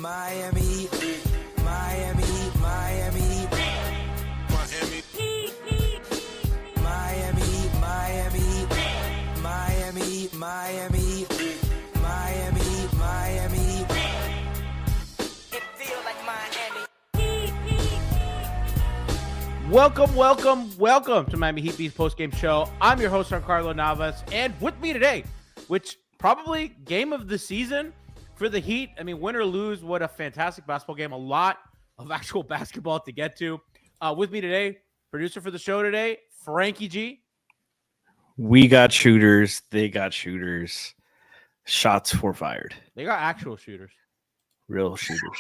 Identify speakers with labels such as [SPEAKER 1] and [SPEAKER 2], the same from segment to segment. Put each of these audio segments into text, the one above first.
[SPEAKER 1] Miami, Miami, Miami, Miami, Miami, Miami, Miami, Miami, Miami, Miami. It feels like Miami.
[SPEAKER 2] Welcome to Miami Heat Beast postgame show. I'm your host, Giancarlo Navas, and with me today, which probably game of the season for the Heat. I mean, win or lose, what a fantastic basketball game. A lot of actual basketball to get to. With me today, producer for the show today, Franky G.
[SPEAKER 3] We got shooters. They got shooters. Shots were fired.
[SPEAKER 2] They got actual shooters.
[SPEAKER 3] Real shooters.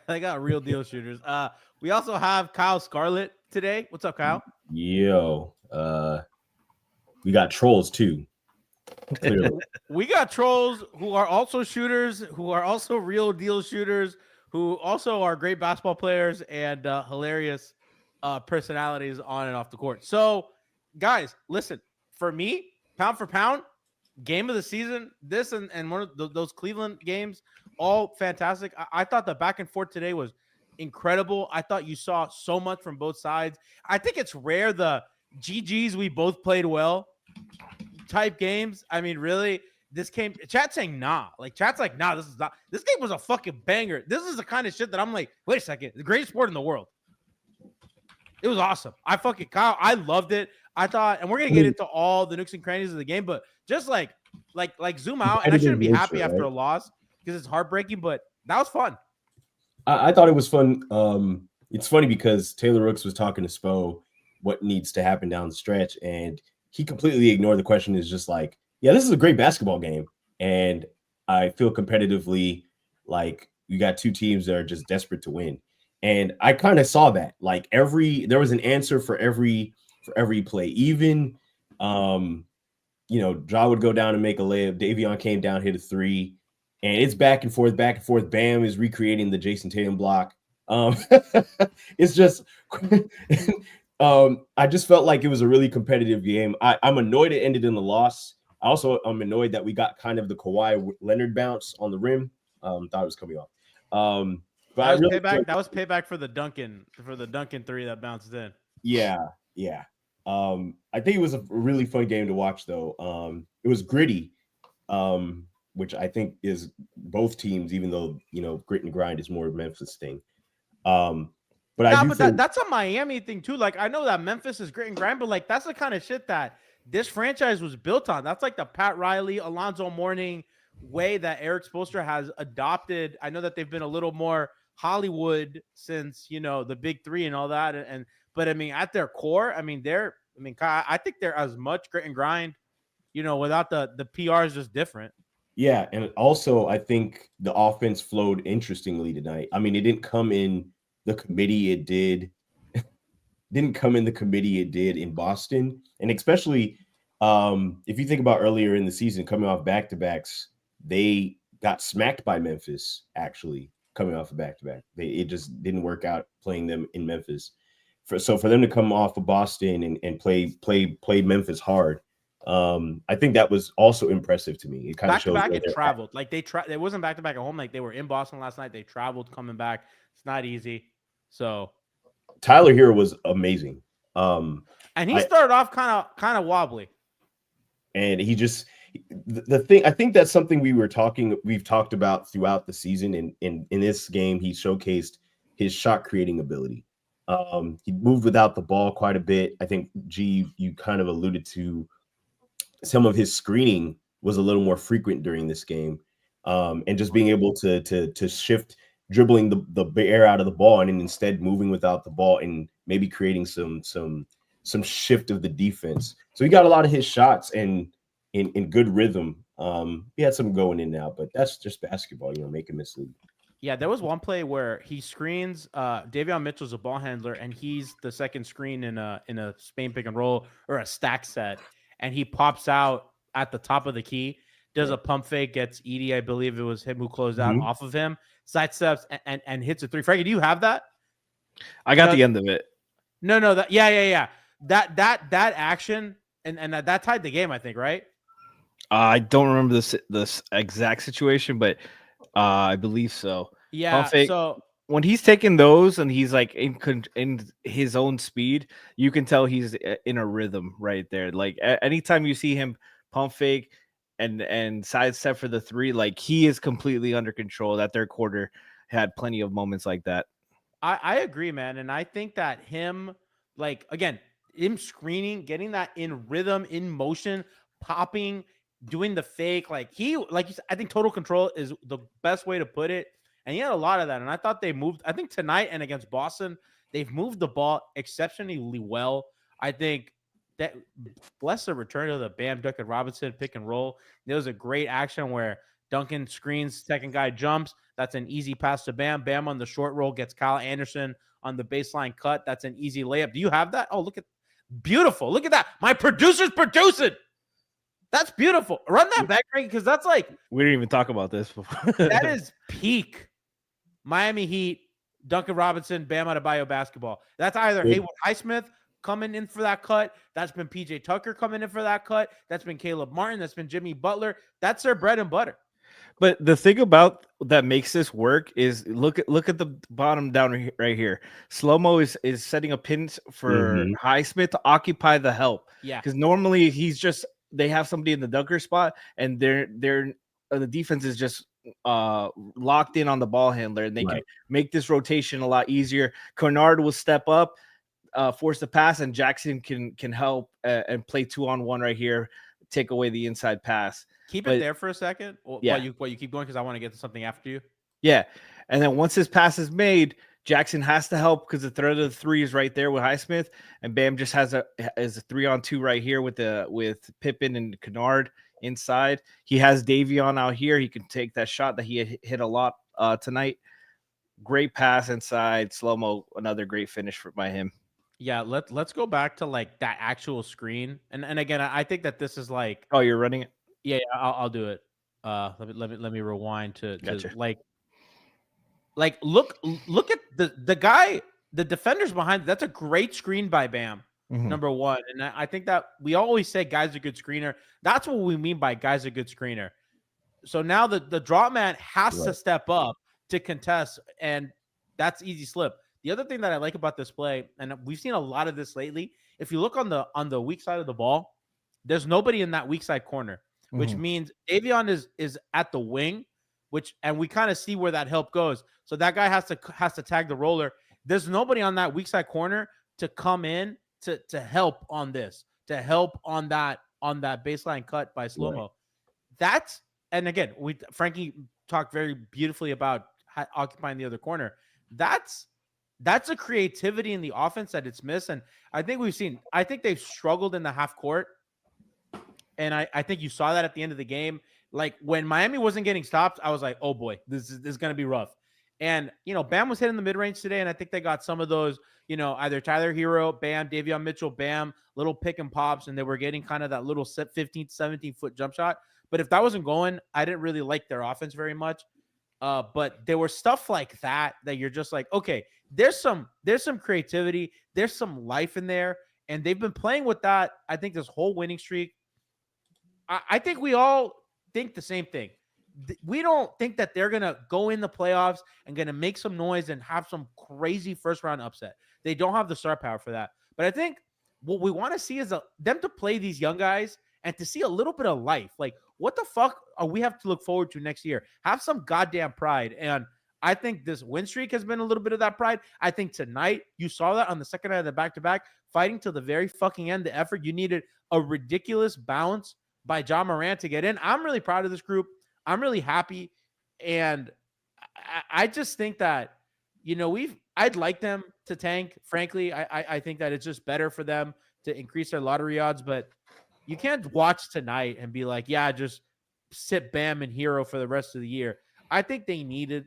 [SPEAKER 2] They got real deal shooters. We also have Kyle Scarlett today. What's up, Kyle?
[SPEAKER 4] Yo, we got trolls too. Clearly.
[SPEAKER 2] We got trolls who are also shooters, who are also real deal shooters, who also are great basketball players and hilarious personalities on and off the court. So, guys, listen, for me, pound for pound, game of the season, this and one of those Cleveland games, all fantastic. I thought the back and forth today was incredible. I thought you saw so much from both sides. I think it's rare the GGs we both played well type games. I mean, really, this came chat saying nah. Like chat's like, nah, this game was a fucking banger. This is the kind of shit that I'm like, wait a second, the greatest sport in the world. It was awesome. Kyle, I loved it. I thought, and we're gonna get into all the nooks and crannies of the game, but just like zoom out, and I shouldn't be happy after a loss because it's heartbreaking, but that was fun.
[SPEAKER 4] I thought it was fun. It's funny because Taylor Rooks was talking to Spo what needs to happen down the stretch, and he completely ignored the question. Is just like, yeah, this is a great basketball game, and I feel competitively like you got two teams that are just desperate to win, and I kind of saw that. Like there was an answer for every play. Even Ja would go down and make a layup. Davion came down, hit a three, and it's back and forth. Bam is recreating the Jason Tatum block. It's just I just felt like it was a really competitive game. I'm annoyed it ended in the loss. I'm annoyed that we got kind of the Kawhi Leonard bounce on the rim. Thought it was coming off. But
[SPEAKER 2] that was payback for the Duncan three that bounced in.
[SPEAKER 4] Yeah. I think it was a really fun game to watch, though. It was gritty, which I think is both teams, even though grit and grind is more of Memphis thing.
[SPEAKER 2] That's a Miami thing too. Like I know that Memphis is grit and grind, but like that's the kind of shit that this franchise was built on. That's like the Pat Riley, Alonzo Mourning way that Eric Spoelstra has adopted. I know that they've been a little more Hollywood since the big three and all that, but I mean at their core, I think they're as much grit and grind, without the PR is just different.
[SPEAKER 4] Yeah, and also I think the offense flowed interestingly tonight. I mean, it didn't come in the committee it did. Didn't come in the committee it did in Boston, and especially if you think about earlier in the season, coming off back-to-backs, they got smacked by Memphis. Actually, coming off a back-to-back, it just didn't work out playing them in Memphis. So for them to come off of Boston and play Memphis hard, I think that was also impressive to me. It kind of showed
[SPEAKER 2] back-to-back and traveled. Like it wasn't back-to-back at home. Like they were in Boston last night. They traveled coming back. It's not easy. So
[SPEAKER 4] Tyler Hero was amazing.
[SPEAKER 2] And he started off kind of wobbly.
[SPEAKER 4] And he just the thing, I think that's something we've talked about throughout the season. And in this game, he showcased his shot creating ability. He moved without the ball quite a bit. I think you kind of alluded to some of his screening was a little more frequent during this game. And just being able to shift, dribbling the air out of the ball and instead moving without the ball and maybe creating some shift of the defense. So he got a lot of his shots and in good rhythm. He had some going in now, but that's just basketball, make him mislead.
[SPEAKER 2] Yeah, there was one play where he screens. Davon Mitchell's a ball handler, and he's the second screen in a Spain pick and roll or a stack set, and he pops out at the top of the key, does a pump fake, gets Edie, I believe it was him who closed out off of him, sidesteps and hits a three. Frankie, do you have that?
[SPEAKER 3] I got the end of it.
[SPEAKER 2] No, yeah. That action and that tied the game, I think, right?
[SPEAKER 3] I don't remember this exact situation, but I believe so.
[SPEAKER 2] Yeah.
[SPEAKER 3] Pump fake.
[SPEAKER 2] So
[SPEAKER 3] When he's taking those and he's like in his own speed, you can tell he's in a rhythm right there. Like anytime you see him pump fake and sidestep for the three, like he is completely under control. That third quarter had plenty of moments like that.
[SPEAKER 2] I agree, man. And I think that him, like, again, him screening, getting that in rhythm, in motion, popping, doing the fake, like you said, I think total control is the best way to put it. And he had a lot of that. And I thought they moved, I think tonight and against Boston, they've moved the ball exceptionally well. I think that bless the return of the Bam Duncan Robinson pick and roll. There was a great action where Duncan screens, second guy jumps. That's an easy pass to Bam. Bam on the short roll gets Kyle Anderson on the baseline cut. That's an easy layup. Do you have that? Oh, look at beautiful. Look at that. My producer's producing. That's beautiful. Run that back, right? Because that's like
[SPEAKER 3] We didn't even talk about this before.
[SPEAKER 2] that is peak Miami Heat, Duncan Robinson, Bam Adebayo basketball. That's either Haywood Highsmith coming in for that cut. That's been PJ Tucker coming in for that cut. That's been Caleb Martin. That's been Jimmy Butler. That's their bread and butter.
[SPEAKER 3] But the thing about that makes this work is look at the bottom down right here. Slow-mo is setting a pin for Highsmith to occupy the help.
[SPEAKER 2] Yeah.
[SPEAKER 3] Because normally they have somebody in the dunker spot and they're the defense is just locked in on the ball handler, and they can make this rotation a lot easier. Kennard will step up, force the pass, and Jackson can help and play 2-on-1 right here, take away the inside pass.
[SPEAKER 2] Keep it there for a second while you keep going, because I want to get to something after you.
[SPEAKER 3] Yeah. And then once his pass is made, Jackson has to help because the threat of the three is right there with Highsmith, and Bam just has a 3-on-2 right here with Pippen and Kennard inside. He has Davion out here. He can take that shot that he hit a lot tonight. Great pass inside. Slow-mo, another great finish by him.
[SPEAKER 2] Yeah, let's go back to like that actual screen. And again, I think that this is like,
[SPEAKER 3] oh, you're running it?
[SPEAKER 2] Yeah, I'll do it. Let me rewind to
[SPEAKER 3] Gotcha.
[SPEAKER 2] like look at the guy, the defenders behind. That's a great screen by Bam. Number one. And I think that we always say guy's a good screener. That's what we mean by guy's a good screener. So now the drop man has to step up to contest, and that's easy slip. The other thing that I like about this play, and we've seen a lot of this lately, if you look on the weak side of the ball, there's nobody in that weak side corner, which means Davion is at the wing, and we kind of see where that help goes. So that guy has to tag the roller. There's nobody on that weak side corner to come in to help on this, to help on that baseline cut by Slow-mo. Right. And again, Franky talked very beautifully about occupying the other corner. That's a creativity in the offense that it's missed. And I think they've struggled in the half court. And I think you saw that at the end of the game. Like when Miami wasn't getting stopped, I was like, oh boy, this is going to be rough. And, Bam was hitting the mid-range today, and I think they got some of those, either Tyler Hero, Bam, Davon Mitchell, Bam, little pick and pops, and they were getting kind of that little 15, 17-foot jump shot. But if that wasn't going, I didn't really like their offense very much. But there was stuff like that you're just like, okay, there's some creativity, there's some life in there, and they've been playing with that, I think, this whole winning streak. I think we all think the same thing. We don't think that they're going to go in the playoffs and going to make some noise and have some crazy first-round upset. They don't have the star power for that. But I think what we want to see is them to play these young guys and to see a little bit of life. Like, what the fuck are we have to look forward to next year? Have some goddamn pride. And I think this win streak has been a little bit of that pride. I think tonight, you saw that on the second night of the back-to-back, fighting to the very fucking end, the effort. You needed a ridiculous bounce by Ja Morant to get in. I'm really proud of this group. I'm really happy. And I just think that, I'd like them to tank. Frankly, I think that it's just better for them to increase their lottery odds. But you can't watch tonight and be like, yeah, just sit Bam and Hero for the rest of the year. I think they need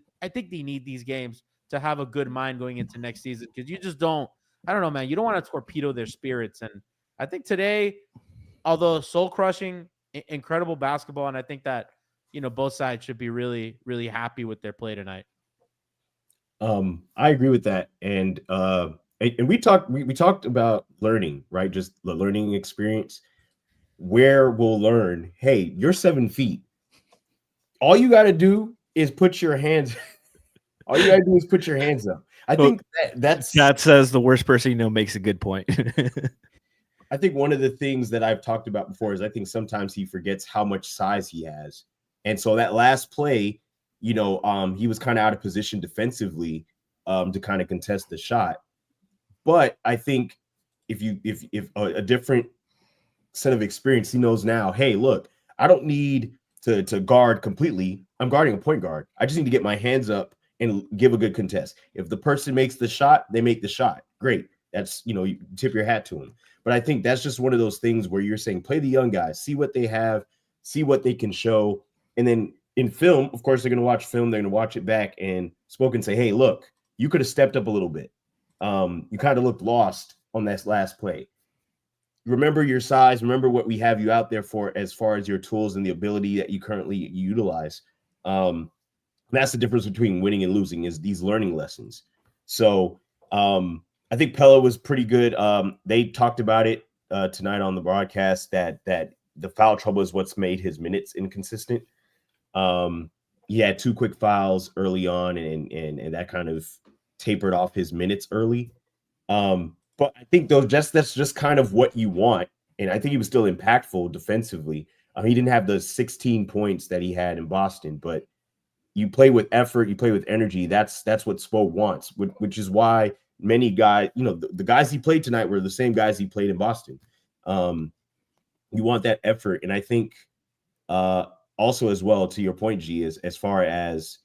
[SPEAKER 2] these games to have a good mind going into next season, because you just don't, I don't know, man. You don't want to torpedo their spirits. And I think today, although soul crushing, incredible basketball, and I think that, both sides should be really, really happy with their play tonight.
[SPEAKER 4] I agree with that. And we talked about learning, right? Just the learning experience, where we'll learn, hey, you're 7 feet. All you got to do is put your hands. All you gotta do is put your hands up. I think that's
[SPEAKER 3] That says the worst person you know makes a good point.
[SPEAKER 4] I think one of the things that I've talked about before is I think sometimes he forgets how much size he has. And so that last play, he was kind of out of position defensively to kind of contest the shot. But I think if a different set of experience, he knows now, hey, look, I don't need to guard completely. I'm guarding a point guard. I just need to get my hands up and give a good contest. If the person makes the shot, they make the shot. Great. That's, you tip your hat to them. But I think that's just one of those things where you're saying, play the young guys, see what they have, see what they can show. And then in film, of course, they're going to watch film. They're going to watch it back and say, hey, look, you could have stepped up a little bit. You kind of looked lost on that last play. Remember your size. Remember what we have you out there for as far as your tools and the ability that you currently utilize. That's the difference between winning and losing, is these learning lessons. So I think Pella was pretty good. They talked about it tonight on the broadcast that the foul trouble is what's made his minutes inconsistent. He had 2 quick fouls early on, and that kind of tapered off his minutes early. But I think that's just kind of what you want. And I think he was still impactful defensively. He didn't have the 16 points that he had in Boston, but you play with effort, you play with energy. That's what Spo wants, which is why many guys, the guys he played tonight were the same guys he played in Boston. You want that effort. And I think also as well, to your point, G, is as far as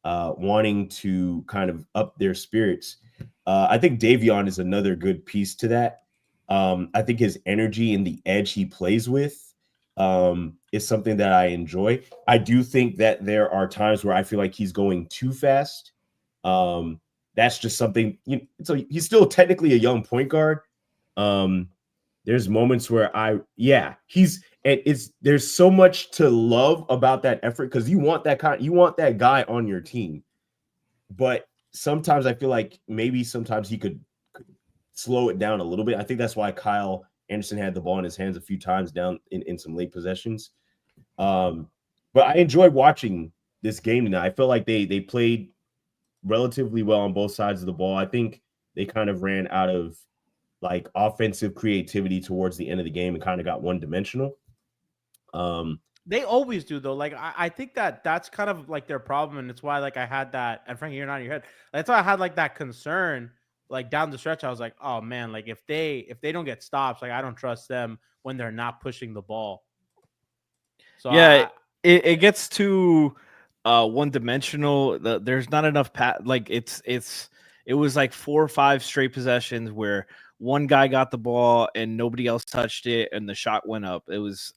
[SPEAKER 4] wanting to kind of up their spirits. I think Davion is another good piece to that. I think his energy and the edge he plays with is something that I enjoy. I do think that there are times where I feel like he's going too fast. That's just something, so he's still technically a young point guard. There's moments where there's so much to love about that effort, because you want that guy on your team. But sometimes I feel like maybe sometimes he could slow it down a little bit. I think that's why Kyle Anderson had the ball in his hands a few times down in some late possessions. But I enjoyed watching this game tonight. I felt like they played relatively well on both sides of the ball. I think they kind of ran out of like offensive creativity towards the end of the game and kind of got one-dimensional.
[SPEAKER 2] They always do, though. Like, I think that's kind of like their problem, and it's why like I had that. And Franky, you're not in your head. That's why I had like that concern. Like down the stretch, I was like, oh man, like if they don't get stops, like I don't trust them when they're not pushing the ball. So
[SPEAKER 3] yeah, it gets too one-dimensional. There's not enough it was like 4 or 5 straight possessions where one guy got the ball and nobody else touched it, and the shot went up. It was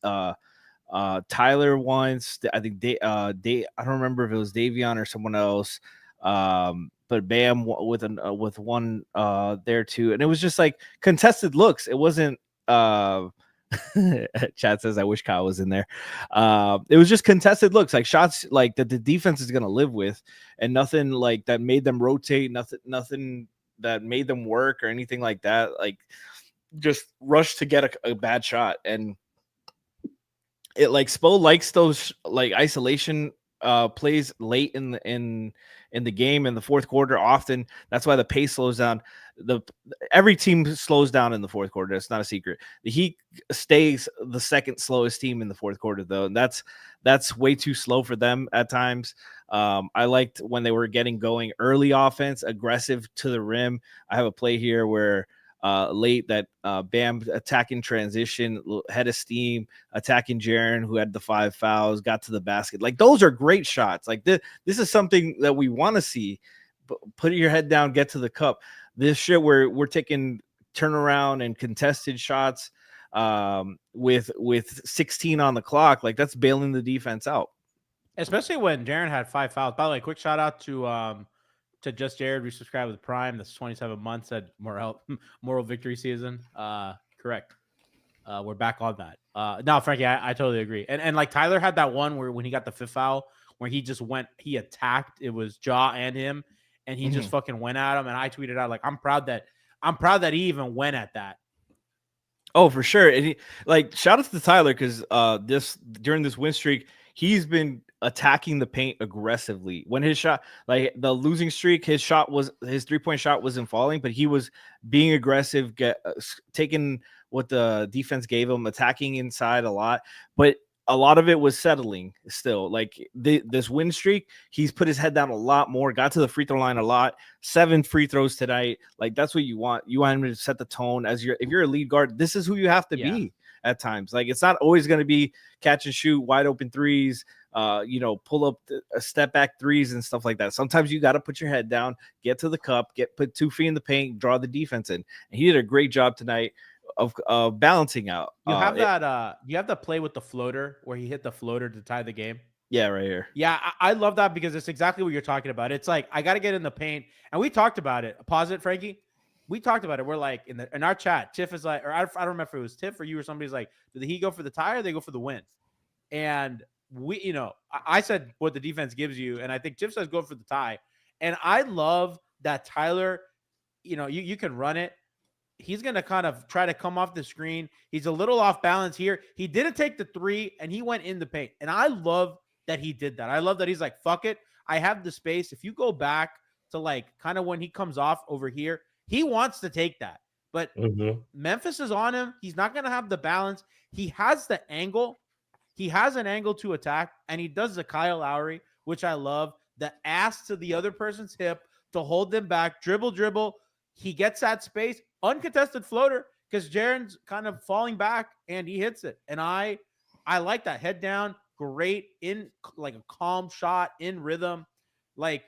[SPEAKER 3] Tyler once. I think I don't remember if it was Davion or someone else. But Bam with one there too, and it was just like contested looks. It wasn't. Chad says, "I wish Kyle was in there." It was just contested looks, like shots like that the defense is gonna live with, and nothing like that made them rotate. Nothing that made them work or anything like that. Like just rush to get a bad shot, and it like Spo likes those like isolation plays late in the game in the fourth quarter. Often that's why the pace slows down. Every team slows down in the fourth quarter. That's not a secret. The Heat stays the second slowest team in the fourth quarter, though, and that's way too slow for them at times. I liked when they were getting going early offense, aggressive to the rim. I have a play here where late that Bam attacking transition, head of steam, attacking Jaren, who had the 5 fouls, got to the basket. Like those are great shots. Like this is something that we want to see. Put your head down, get to the cup. This shit where we're taking turnaround and contested shots with 16 on the clock, like that's bailing the defense out.
[SPEAKER 2] Especially when Jaren had 5 fouls. By the way, quick shout out to Just Jared, resubscribe with Prime. That's 27 months at moral victory season. Correct. We're back on that. No, Franky, I totally agree. And like Tyler had that one where when he got the 5th foul, where he attacked. It was Ja and him, and he just fucking went at him. And I tweeted out like, I'm proud that he even went at that.
[SPEAKER 3] Oh, for sure. And shout out to Tyler because during this win streak, he's been attacking the paint aggressively. When his shot, like the losing streak, his 3-point shot wasn't falling, but he was being aggressive, taking what the defense gave him, attacking inside a lot. But a lot of it was settling still. Like this win streak, he's put his head down a lot more, got to the free throw line a lot, 7 free throws tonight. Like that's what you want. You want him to set the tone if you're a lead guard, this is who you have to be at times. Like it's not always going to be catch and shoot, wide open threes, pull up a step back threes and stuff like that. Sometimes you got to put your head down, get to the cup, put 2 feet in the paint, draw the defense in. And he did a great job tonight of balancing out.
[SPEAKER 2] You have you have the play with the floater where he hit the floater to tie the game.
[SPEAKER 3] Yeah, right here.
[SPEAKER 2] Yeah, I love that because it's exactly what you're talking about. It's like I got to get in the paint, and we talked about it. Pause it, Frankie. We talked about it. We're like in our chat. Tiff is like, or I don't remember if it was Tiff or you or somebody's like, did he go for the tie or they go for the win? And we, I said what the defense gives you, and I think Tiff says go for the tie. And I love that Tyler. You can run it. He's going to kind of try to come off the screen. He's a little off balance here. He didn't take the 3, and he went in the paint. And I love that he did that. I love that he's like, fuck it. I have the space. If you go back to like kind of when he comes off over here, he wants to take that. But Memphis is on him. He's not going to have the balance. He has the angle. He has an angle to attack, and he does the Kyle Lowry, which I love. The ass to the other person's hip to hold them back. Dribble. He gets that space. Uncontested floater because Jaren's kind of falling back and he hits it. And I like that. Head down, great in like a calm shot in rhythm. Like,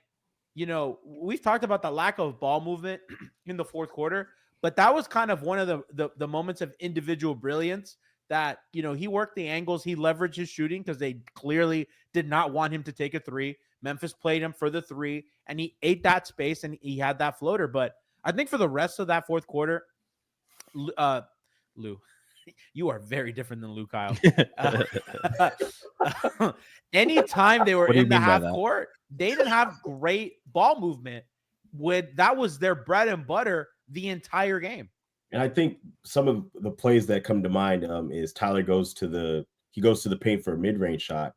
[SPEAKER 2] we've talked about the lack of ball movement in the fourth quarter, but that was kind of one of the moments of individual brilliance that, he worked the angles. He leveraged his shooting because they clearly did not want him to take a 3. Memphis played him for the 3 and he ate that space and he had that floater. But I think for the rest of that fourth quarter, Lou, you are very different than Lou Kyle. Anytime they were in the half court, they didn't have great ball movement. That was their bread and butter the entire game.
[SPEAKER 4] And I think some of the plays that come to mind is Tyler goes to the paint for a mid-range shot,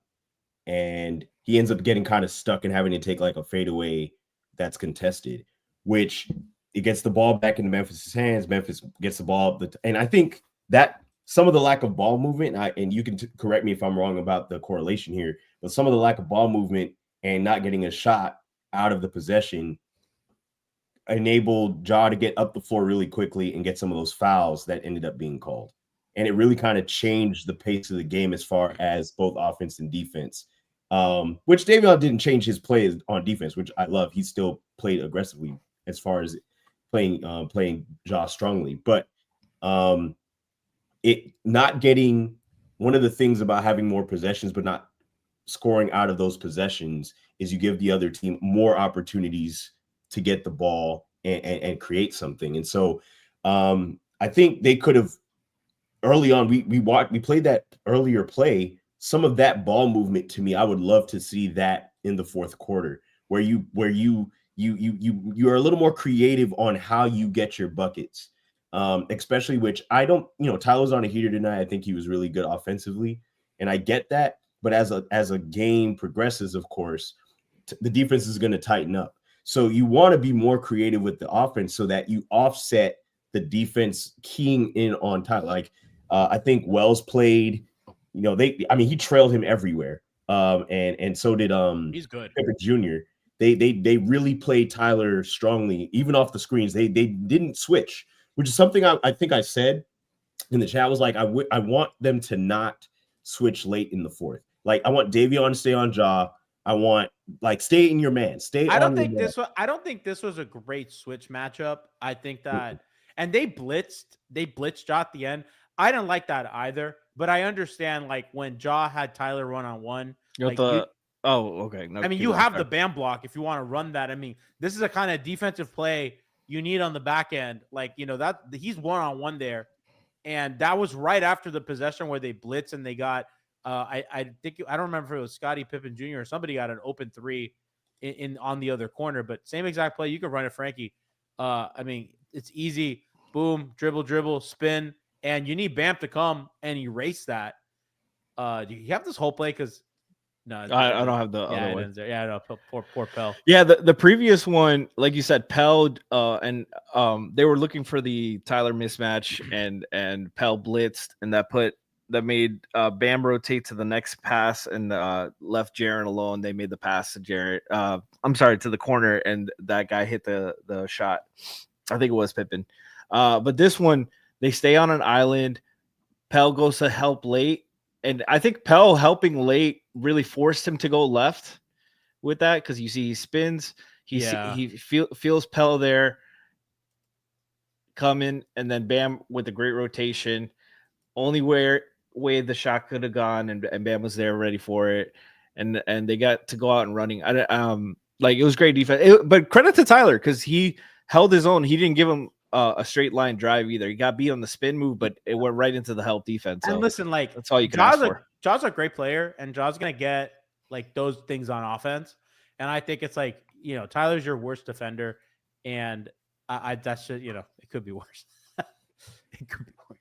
[SPEAKER 4] and he ends up getting kind of stuck and having to take like a fadeaway that's contested, which it gets the ball back into Memphis' hands. Memphis gets the ball. And I think that some of the lack of ball movement, and you can correct me if I'm wrong about the correlation here, but some of the lack of ball movement and not getting a shot out of the possession enabled Ja to get up the floor really quickly and get some of those fouls that ended up being called. And it really kind of changed the pace of the game as far as both offense and defense, which Davion didn't change his play on defense, which I love. He still played aggressively as far as playing Ja strongly, but it not getting one of the things about having more possessions but not scoring out of those possessions is you give the other team more opportunities to get the ball and create something. And so I think they could have early on. We played that earlier play. Some of that ball movement to me, I would love to see that in the fourth quarter where you are a little more creative on how you get your buckets, especially which I don't, Tyler's on a heater tonight. I think he was really good offensively, and I get that. But as a game progresses, of course, the defense is going to tighten up. So you want to be more creative with the offense so that you offset the defense keying in on Tyler. Like I think Wells played, he trailed him everywhere, and so did
[SPEAKER 2] he's good.
[SPEAKER 4] Pippen Jr. They really played Tyler strongly, even off the screens. They didn't switch, which is something I think I said in the chat. Was like, I want them to not switch late in the fourth. Like I want Davion to stay on Ja. I want stay in your man. I don't think
[SPEAKER 2] this was a great switch matchup. I think that, and they blitzed Ja at the end. I didn't like that either, but I understand when Ja had Tyler 1-on-1.
[SPEAKER 3] Okay. No,
[SPEAKER 2] you have the bam block if you want to run that. This is a kind of defensive play you need on the back end. That he's 1-on-1 there. And that was right after the possession where they blitz and they got, I think, I don't remember if it was Scottie Pippen Jr. or somebody got an open 3 in on the other corner, but same exact play. You can run it, Frankie. It's easy. Boom, dribble, spin. And you need Bam to come and erase that. Do you have this whole play? Because No,
[SPEAKER 3] I don't have the
[SPEAKER 2] yeah,
[SPEAKER 3] other
[SPEAKER 2] it
[SPEAKER 3] one.
[SPEAKER 2] ends there. Yeah, no, poor Pell.
[SPEAKER 3] Yeah, the previous one, like you said, Pell and they were looking for the Tyler mismatch, and Pell blitzed, and that made Bam rotate to the next pass and left Jaren alone. They made the pass to Jarrett. I'm sorry, to the corner, and that guy hit the shot. I think it was Pippen. But this one, they stay on an island. Pell goes to help late, and I think Pell helping late really forced him to go left with that, because you see he spins, he feels Pell there coming, and then Bam with a great rotation. Only way the shot could have gone, and Bam was there ready for it, and they got to go out and running. Like it was great defense, but credit to Tyler because he held his own. He didn't give him a straight line drive either. He got beat on the spin move, but it went right into the help defense. So
[SPEAKER 2] And listen, like
[SPEAKER 3] that's all you can ask for.
[SPEAKER 2] Jaw's a great player, and Jaw's gonna get like those things on offense. And I think it's like, Tyler's your worst defender, and I that's just, it could be worse. It could be worse.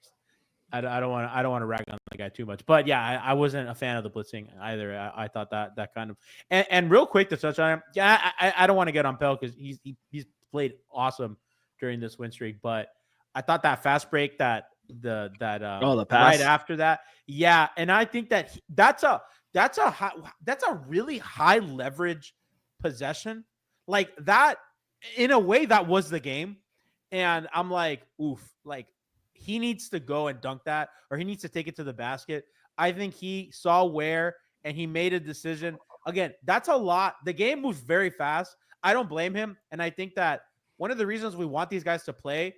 [SPEAKER 2] I don't want to rag on the guy too much, but yeah, I wasn't a fan of the blitzing either. I thought that kind of and real quick to touch on him. Yeah, I don't want to get on Pell because he's played awesome during this win streak, but I thought that fast break the
[SPEAKER 3] pass
[SPEAKER 2] right after that, yeah, and I think that's a really high leverage possession, like that. In a way, that was the game, and I'm like, oof, like he needs to go and dunk that, or he needs to take it to the basket. I think he saw Ware and he made a decision. Again, that's a lot. The game moves very fast. I don't blame him, and I think that one of the reasons we want these guys to play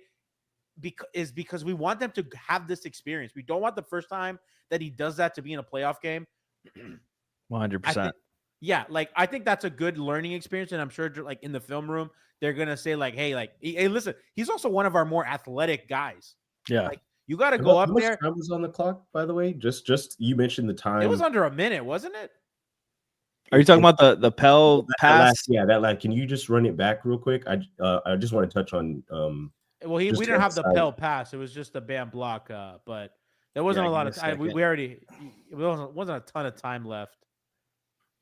[SPEAKER 2] is because we want them to have this experience. We don't want the first time that he does that to be in a playoff game.
[SPEAKER 3] 100%.
[SPEAKER 2] Yeah, like I think that's a good learning experience, and I'm sure like in the film room they're gonna say like, hey, listen, he's also one of our more athletic guys.
[SPEAKER 3] Yeah,
[SPEAKER 2] like you got to go up there.
[SPEAKER 4] How much time was on the clock, by the way? Just you mentioned the time.
[SPEAKER 2] It was under a minute, wasn't it?
[SPEAKER 3] Are you talking about the Pell pass?
[SPEAKER 4] That last. Can you just run it back real quick? I just want to touch on.
[SPEAKER 2] Well, we didn't have the Pell pass. It was just a Bam block, but there wasn't a lot of time. We already it wasn't a ton of time left.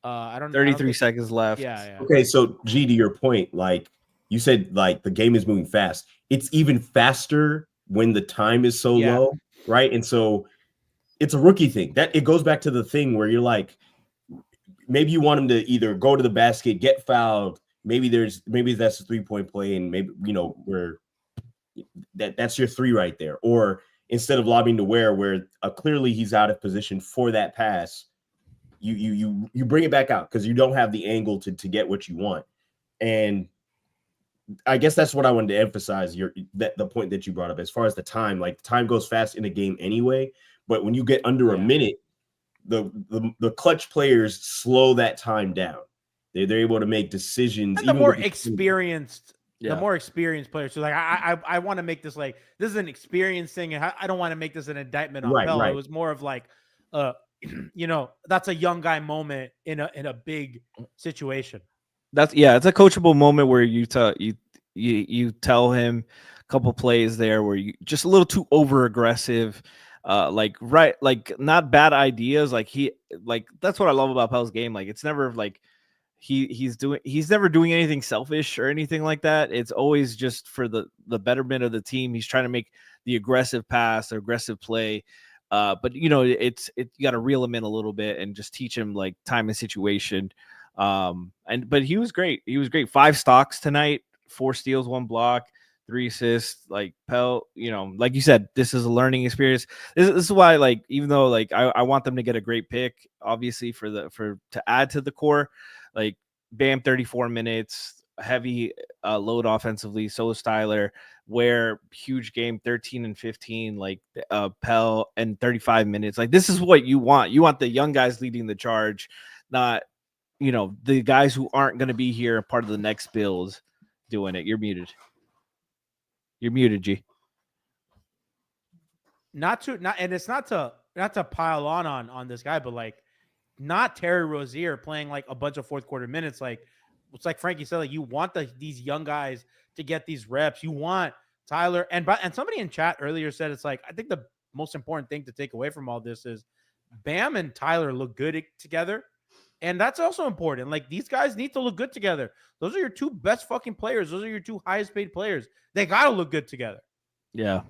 [SPEAKER 2] I don't.
[SPEAKER 3] 33 seconds left.
[SPEAKER 2] Yeah.
[SPEAKER 4] Okay, so G, to your point, like you said, like the game is moving fast. It's even faster when the time is so low, right? And so it's a rookie thing. That it goes back to the thing where you're like, maybe you want him to either go to the basket, get fouled. Maybe that's a 3-point play, and maybe where that's your three right there. Or instead of lobbing to where clearly he's out of position for that pass, you bring it back out because you don't have the angle to get what you want. And I guess that's what I wanted to emphasize, the point that you brought up as far as the time. Like time goes fast in a game anyway, but when you get under a minute, the clutch players slow that time down. They're able to make decisions.
[SPEAKER 2] And the more experienced players. So like I want to make this like this is an experience thing, and I don't want to make this an indictment on Pell. It was more of like that's a young guy moment in a big situation.
[SPEAKER 3] It's a coachable moment where you tell him a couple plays there where you just a little too over aggressive, like not bad ideas. Like that's what I love about Pell's game. Like it's never like he's never doing anything selfish or anything like that. It's always just for the betterment of the team. He's trying to make the aggressive pass or aggressive play. But you got to reel him in a little bit and just teach him like time and situation. But he was great. 5 stocks tonight, 4 steals, 1 block, 3 assists. Like Pell, like you said, this is a learning experience. This is why, like, even though like I want them to get a great pick, obviously to add to the core, like Bam 34 minutes, heavy load offensively. So is Tyler. Ware huge game, 13 and 15, like Pell and 35 minutes. Like this is what you want. You want the young guys leading the charge, not the guys who aren't going to be here part of the next build doing it. You're muted, G.
[SPEAKER 2] And it's not to pile on this guy, but like not Terry Rozier playing like a bunch of fourth quarter minutes. Like it's like Franky said, like you want these young guys to get these reps. You want Tyler and somebody in chat earlier said it's like I think the most important thing to take away from all this is Bam and Tyler look good together, And that's also important. Like, these guys need to look good together. Those are your two best fucking players. Those are your two highest paid players. They got to look good together.
[SPEAKER 3] Yeah.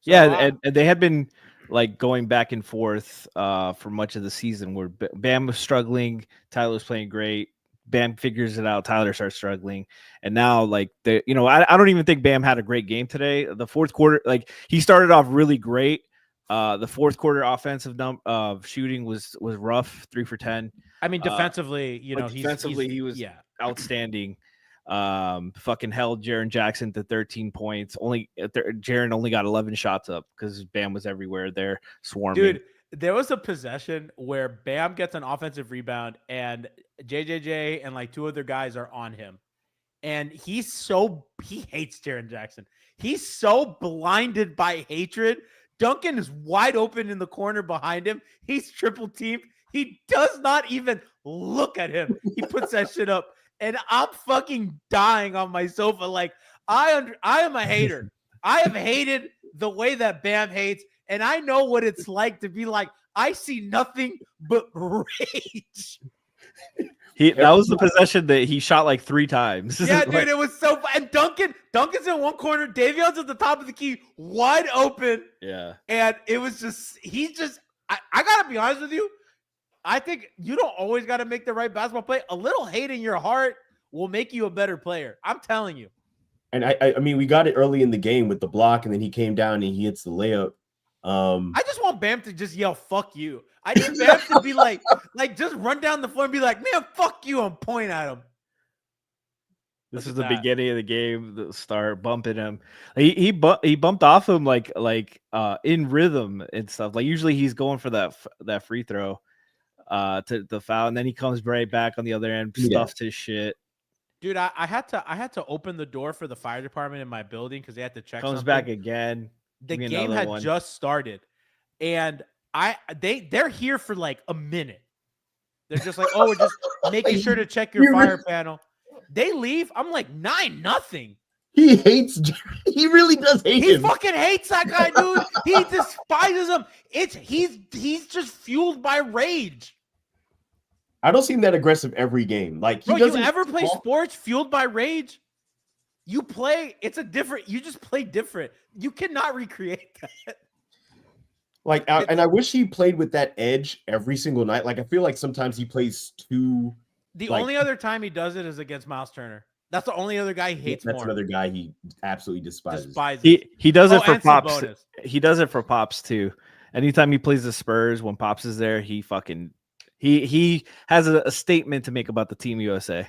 [SPEAKER 2] So,
[SPEAKER 3] Yeah, and they had been like going back and forth for much of the season where Bam was struggling, Tyler was playing great. Bam figures it out, Tyler starts struggling, and now like I don't even think Bam had a great game today. The fourth quarter, like he started off really great. The fourth quarter offensive shooting was rough, 3 for 10.
[SPEAKER 2] I mean, defensively, he
[SPEAKER 3] was outstanding. Fucking held Jaren Jackson to 13 points. Jaren only got 11 shots up because Bam was everywhere there swarming.
[SPEAKER 2] Dude, there was a possession where Bam gets an offensive rebound and JJJ and like two other guys are on him. And he hates Jaren Jackson. He's so blinded by hatred. Duncan is wide open in the corner behind him. He's triple teamed. He does not even look at him. He puts that shit up. And I'm fucking dying on my sofa. Like, I am a hater. I have hated the way that Bam hates. And I know what it's like to be like, I see nothing but rage.
[SPEAKER 3] That was the possession that he shot like 3 times.
[SPEAKER 2] Yeah, dude, it was so. And Duncan's in one corner. Davion's at the top of the key, wide open.
[SPEAKER 3] Yeah.
[SPEAKER 2] And it was just, I got to be honest with you. I think you don't always got to make the right basketball play. A little hate in your heart will make you a better player. I'm telling you.
[SPEAKER 4] And I mean, we got it early in the game with the block, and then he came down and he hits the layup.
[SPEAKER 2] I just want Bam to just yell, "Fuck you." I need Bam to be like just run down the floor and be like, "Man, fuck you," and point at him.
[SPEAKER 3] This is the beginning of the game. The start bumping him. He bumped off him like in rhythm and stuff. Like usually he's going for that free throw to the foul, and then he comes right back on the other end, stuffed his shit.
[SPEAKER 2] Dude, I had to open the door for the fire department in my building because they had to check.
[SPEAKER 3] Comes back again.
[SPEAKER 2] The game had just started, and they're here for like a minute. They're just like, "Oh, we're just making sure to check your fire panel." They leave. I'm like 9-0.
[SPEAKER 4] He hates. He really does hate him.
[SPEAKER 2] He fucking hates that guy, dude. He despises him. He's just fueled by rage.
[SPEAKER 4] I don't see him that aggressive every game. Like,
[SPEAKER 2] Bro, you ever play sports fueled by rage? You play. You just play different. You cannot recreate that.
[SPEAKER 4] Like, and I wish he played with that edge every single night. Like, I feel like sometimes he plays too.
[SPEAKER 2] The only other time he does it is against Miles Turner. That's the only other guy he hates more.
[SPEAKER 4] That's another guy he absolutely despises.
[SPEAKER 3] He does it for Pops. He does it for Pops too. Anytime he plays the Spurs, when Pops is there, he has a statement to make about the Team USA.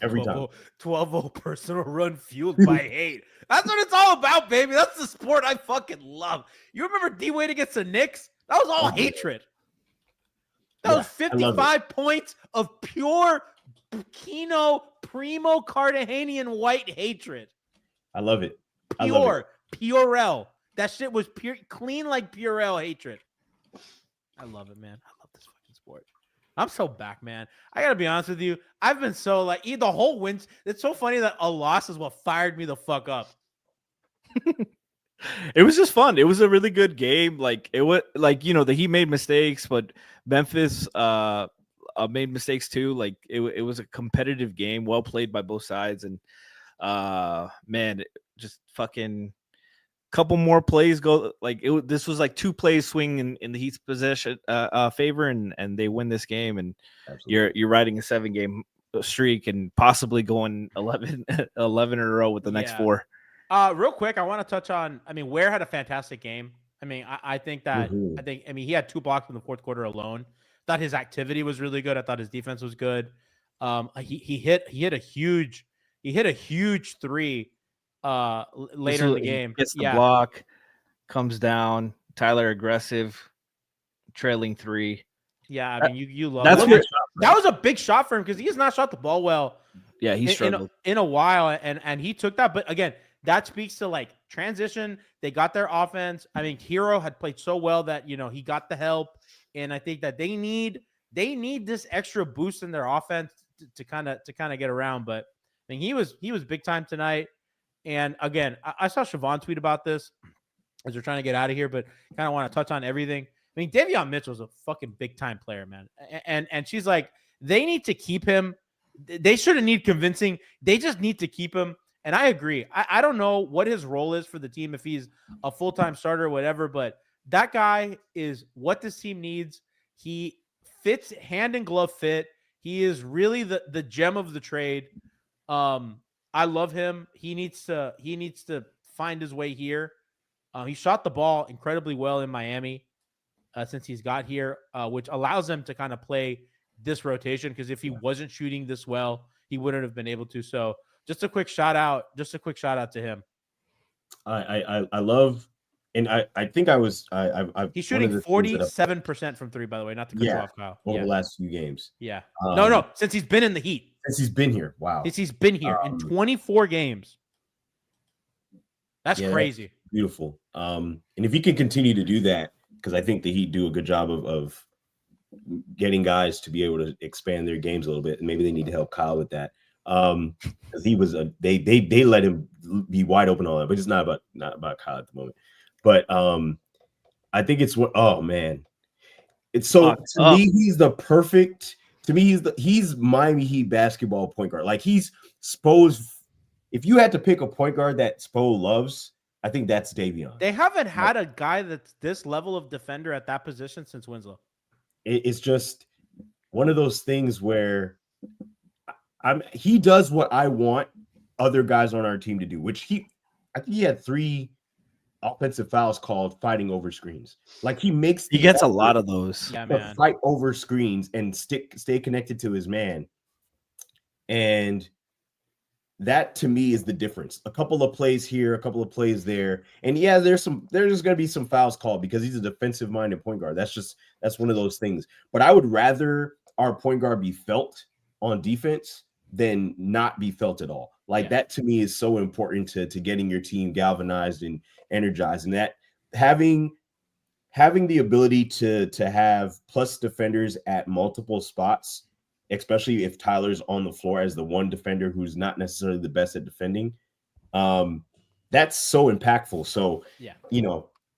[SPEAKER 4] Every time.
[SPEAKER 2] 12-0 personal run fueled by hate. That's what it's all about, baby. That's the sport I fucking love. You remember D-Wade against the Knicks? That was all hatred. That was 55 points of pure Kino Primo Cartagenian white hatred.
[SPEAKER 4] I love it.
[SPEAKER 2] Purell. That shit was pure, clean like Purell hatred. I love it, man. I love this fucking sport. I'm so back, man. I gotta be honest with you. I've been so like the whole wins. It's so funny that a loss is what fired me the fuck up.
[SPEAKER 3] It was just fun. It was a really good game. Like it was like, the Heat made mistakes, but Memphis made mistakes too. Like it was a competitive game, well played by both sides. And man, just fucking couple more plays go. Like this was like 2 plays swing in the Heat's possession favor, and they win this game. And you're riding a 7-game streak and possibly going 11 in a row with the next 4.
[SPEAKER 2] Real quick, I want to touch on. I mean, Ware had a fantastic game. I mean, I think that. I mean, he had 2 blocks in the fourth quarter alone. Thought his activity was really good. I thought his defense was good. He hit a huge 3 later in the game.
[SPEAKER 3] Gets the block, comes down. Tyler aggressive, trailing 3.
[SPEAKER 2] Yeah, I mean, you love that. That was a big shot for him because he has not shot the ball well.
[SPEAKER 3] Yeah, he struggled
[SPEAKER 2] in a while, and he took that. But again, that speaks to like transition. They got their offense. I mean, Hero had played so well that he got the help, and I think that they need this extra boost in their offense to kind of get around. But I mean, he was big time tonight. And again, I saw Siobhan tweet about this as we're trying to get out of here, but kind of want to touch on everything. I mean, Davon Mitchell is a fucking big time player, man. And she's like, They need to keep him. They shouldn't need convincing. They just need to keep him. And I agree. I don't know what his role is for the team, if he's a full-time starter or whatever, but that guy is what this team needs. He fits hand and glove fit. He is really the gem of the trade. I love him. He needs to find his way here. He shot the ball incredibly well in Miami since he's got here, which allows him to kind of play this rotation, because if he wasn't shooting this well, he wouldn't have been able to. So just a quick shout out to him.
[SPEAKER 4] I love, and I think
[SPEAKER 2] he's shooting 47% from three, by the way, not to cut you off, Kyle.
[SPEAKER 4] Over the last few games.
[SPEAKER 2] Yeah. No, since he's been in the Heat.
[SPEAKER 4] Since he's been here. Wow.
[SPEAKER 2] Since he's been here in 24 games. That's crazy.
[SPEAKER 4] That's beautiful. And if he can continue to do that, because I think the Heat do a good job of getting guys to be able to expand their games a little bit, and maybe they need to help Kyle with that. Because he was they let him be wide open on that, but it's not about Kyle at the moment. But I think it's what. Oh man, it's so to me he's the perfect. To me he's Miami Heat basketball point guard. Like he's Spo's. If you had to pick a point guard that Spo loves, I think that's Davion.
[SPEAKER 2] They haven't had a guy that's this level of defender at that position since Winslow.
[SPEAKER 4] It's just one of those things where he does what I want other guys on our team to do, which I think he had 3 offensive fouls called fighting over screens. Like he
[SPEAKER 3] gets a lot of those.
[SPEAKER 2] Yeah, man.
[SPEAKER 4] Fight over screens and stay connected to his man. And that to me is the difference. A couple of plays here, a couple of plays there. And yeah, there's going to be some fouls called because he's a defensive minded point guard. That's one of those things. But I would rather our point guard be felt on defense than not be felt at all. Like that to me is so important to getting your team galvanized and energized. And that having the ability to have plus defenders at multiple spots, especially if Tyler's on the floor as the one defender who's not necessarily the best at defending, that's so impactful. So,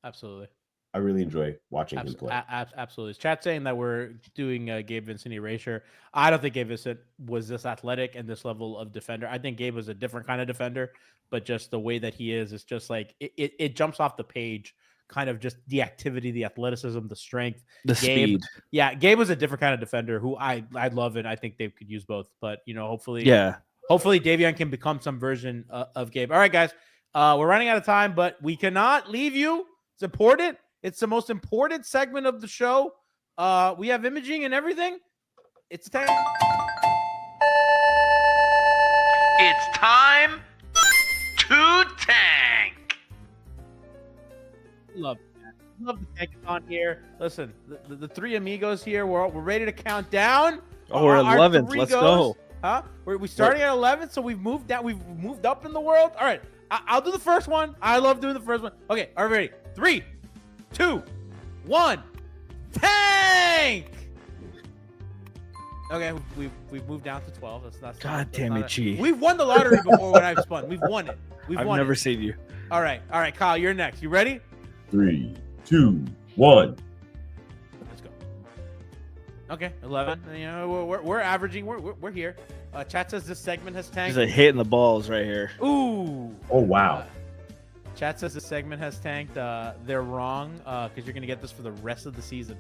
[SPEAKER 2] absolutely.
[SPEAKER 4] I really enjoy watching him play.
[SPEAKER 2] Absolutely. Chat saying that we're doing Gabe Vincent erasure. I don't think Gabe Vincent was this athletic and this level of defender. I think Gabe was a different kind of defender, but just the way that he is just like it jumps off the page. Kind of just the activity, the athleticism, the strength,
[SPEAKER 3] the speed.
[SPEAKER 2] Yeah, Gabe was a different kind of defender who I love, and I think they could use both. But hopefully Davion can become some version of Gabe. All right, guys, we're running out of time, but we cannot leave you. It's important. It's the most important segment of the show. We have imaging and everything. It's time. It's time to tank. Love the tankathon here. Listen, the 3 amigos here. We're ready to count down.
[SPEAKER 3] Oh, we're 11th. Let's go.
[SPEAKER 2] Huh? We're starting at 11th, so we've moved down. We've moved up in the world. All right, I'll do the first one. I love doing the first one. Okay, are we ready? 3, 2, 1. Tank. Okay, we've moved down to 12.
[SPEAKER 3] God damn it, G.
[SPEAKER 2] We've won the lottery before when I've spun. We've won it.
[SPEAKER 3] I've never seen you.
[SPEAKER 2] All right, Kyle, you're next. You ready?
[SPEAKER 4] 3, 2, 1.
[SPEAKER 2] Let's go. Okay, 11. We're averaging. We're here. Chat says this segment has tanked.
[SPEAKER 3] There's a hit in the balls right here.
[SPEAKER 2] Ooh.
[SPEAKER 4] Oh wow.
[SPEAKER 2] Chat says this segment has tanked. They're wrong because you're gonna get this for the rest of the season.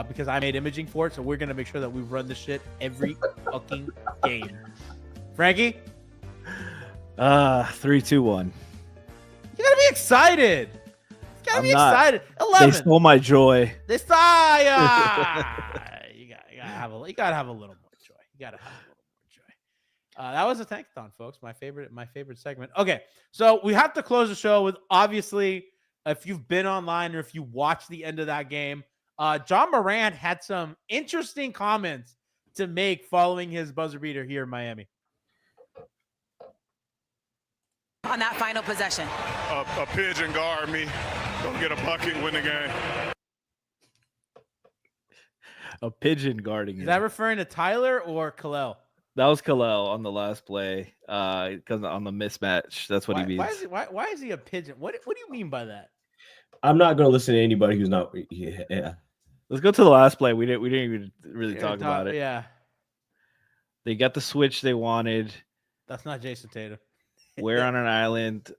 [SPEAKER 2] Because I made imaging for it, so we're gonna make sure that we run this shit every fucking game. Franky.
[SPEAKER 3] 3, 2, 1.
[SPEAKER 2] You gotta be excited. Gotta be excited. 11.
[SPEAKER 3] They stole my joy.
[SPEAKER 2] They stole. You gotta have a little more joy. You gotta have a little more joy. That was a tankathon, folks. My favorite segment. Okay, so we have to close the show with, obviously, if you've been online or if you watched the end of that game, John Morant had some interesting comments to make following his buzzer beater here in Miami.
[SPEAKER 5] On that final possession,
[SPEAKER 6] a pigeon guard me, go get a bucket, win the game.
[SPEAKER 3] A pigeon guarding
[SPEAKER 2] Is
[SPEAKER 3] him.
[SPEAKER 2] that referring to Tyler or Kalel?
[SPEAKER 3] That was Kalel on the last play, because on the mismatch. That's what he means.
[SPEAKER 2] Why is he a pigeon? What do you mean by that?
[SPEAKER 4] I'm not going to listen to anybody who's not. Yeah.
[SPEAKER 3] Let's go to the last play. We didn't even really talk about it.
[SPEAKER 2] Yeah.
[SPEAKER 3] They got the switch they wanted.
[SPEAKER 2] That's not Jason Tatum.
[SPEAKER 3] Ware on an island.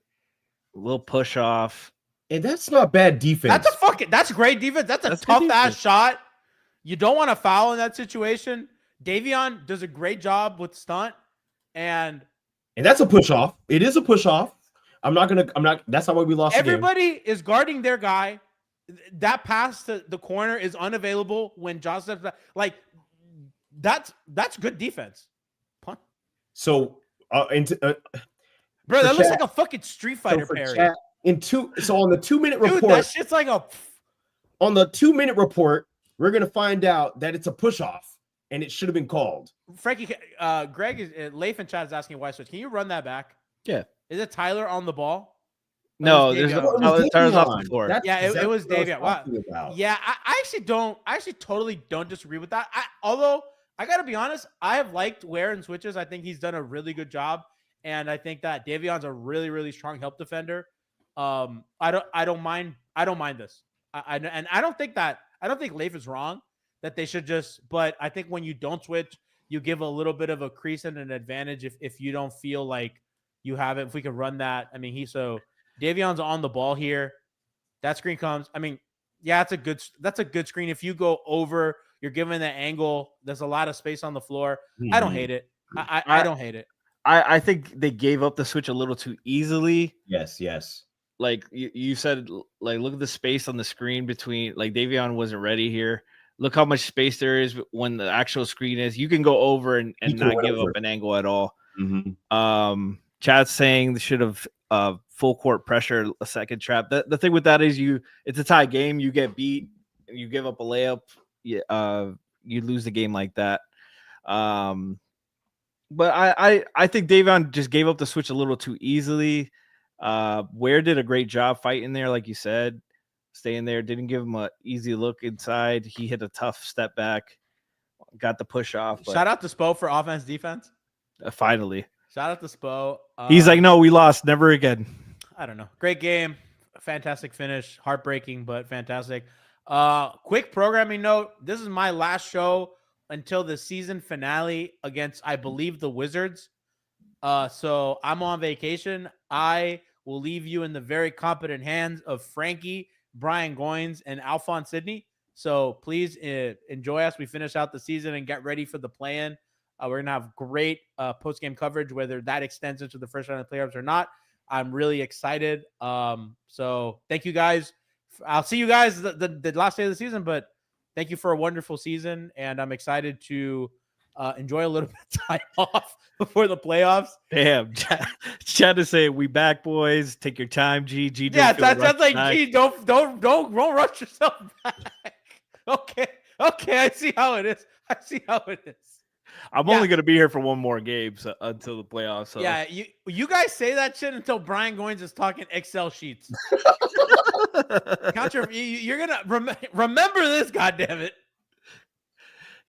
[SPEAKER 3] A little push off.
[SPEAKER 4] And that's not bad defense.
[SPEAKER 2] That's great defense. That's a
[SPEAKER 3] That's good
[SPEAKER 2] tough
[SPEAKER 3] defense.
[SPEAKER 2] ass shot. You don't want to foul in that situation. Davion does a great job with stunt, and
[SPEAKER 4] that's a push off. It is a push off. That's not why we lost the game.
[SPEAKER 2] everybody is guarding their guy. That pass to the corner is unavailable when Josh steps back. Like that's good defense. Punt.
[SPEAKER 4] So,
[SPEAKER 2] Bro, that
[SPEAKER 4] for
[SPEAKER 2] looks
[SPEAKER 4] chat-
[SPEAKER 2] like a fucking Street Fighter
[SPEAKER 4] for
[SPEAKER 2] parry.
[SPEAKER 4] chat, on the 2-minute
[SPEAKER 2] Dude,
[SPEAKER 4] report,
[SPEAKER 2] that shit's like a.
[SPEAKER 4] on the 2-minute report, we're gonna find out that it's a push off and it should have been called.
[SPEAKER 2] Franky, Greg is Leif in chat is asking why switch. Can you run that back?
[SPEAKER 3] Yeah.
[SPEAKER 2] Is it Tyler on the ball?
[SPEAKER 3] No,
[SPEAKER 2] It was
[SPEAKER 3] there's
[SPEAKER 2] Davion.
[SPEAKER 3] no.
[SPEAKER 4] It was
[SPEAKER 3] Tyler's off
[SPEAKER 4] Davion.
[SPEAKER 3] the floor.
[SPEAKER 4] That's
[SPEAKER 2] Yeah, it
[SPEAKER 4] exactly
[SPEAKER 2] was
[SPEAKER 4] what I
[SPEAKER 2] Davion. Wow.
[SPEAKER 4] talking about.
[SPEAKER 2] Yeah, I actually totally don't disagree with that. Although I gotta be honest, I have liked Ware and switches. I think he's done a really good job, and I think that Davion's a really, really strong help defender. I don't mind this. And I don't think Leif is wrong that they should just. But I think when you don't switch, you give a little bit of a crease and an advantage if you don't feel like you have it. If we could run that, I mean, Davion's on the ball here. That screen comes. I mean, yeah, that's a good screen. If you go over, you're given the angle. There's a lot of space on the floor. I don't hate it. I don't hate it.
[SPEAKER 3] I think they gave up the switch a little too easily.
[SPEAKER 4] Yes.
[SPEAKER 3] Like you said, like look at the space on the screen between. Like Davion wasn't ready here. Look how much space there is when the actual screen is. You can go over and not give up an angle at all.
[SPEAKER 4] Mm-hmm.
[SPEAKER 3] Chad's saying they should have full court pressure a second trap. The thing with that is it's a tie game. You get beat, you give up a layup, you lose the game like that. But I think Davon just gave up the switch a little too easily. Ware did a great job fighting there, like you said, staying there. Didn't give him an easy look inside. He hit a tough step back, got the push off.
[SPEAKER 2] Shout out to Spo for offense defense.
[SPEAKER 3] Finally.
[SPEAKER 2] Shout out to Spo.
[SPEAKER 3] He's like, no, we lost. Never again.
[SPEAKER 2] I don't know. Great game. Fantastic finish. Heartbreaking, but fantastic. Quick programming note. This is my last show until the season finale against, I believe, the Wizards. So I'm on vacation. I will leave you in the very competent hands of Franky, Brian Goins, and Alphonse Sidney. So please enjoy us. We finish out the season and get ready for the play-in. We're going to have great post-game coverage, whether that extends into the first round of playoffs or not. I'm really excited. So thank you guys. I'll see you guys the last day of the season, but thank you for a wonderful season. And I'm excited to enjoy a little bit of time off before the playoffs.
[SPEAKER 3] Damn. Chad to say, we back, boys. Take your time, G.
[SPEAKER 2] Yeah, that's like, G, don't rush yourself back. Okay, I see how it is.
[SPEAKER 3] I'm only going to be here for one more game until the playoffs. So.
[SPEAKER 2] Yeah, you guys say that shit until Brian Goins is talking Excel sheets. You're going to remember this, goddammit.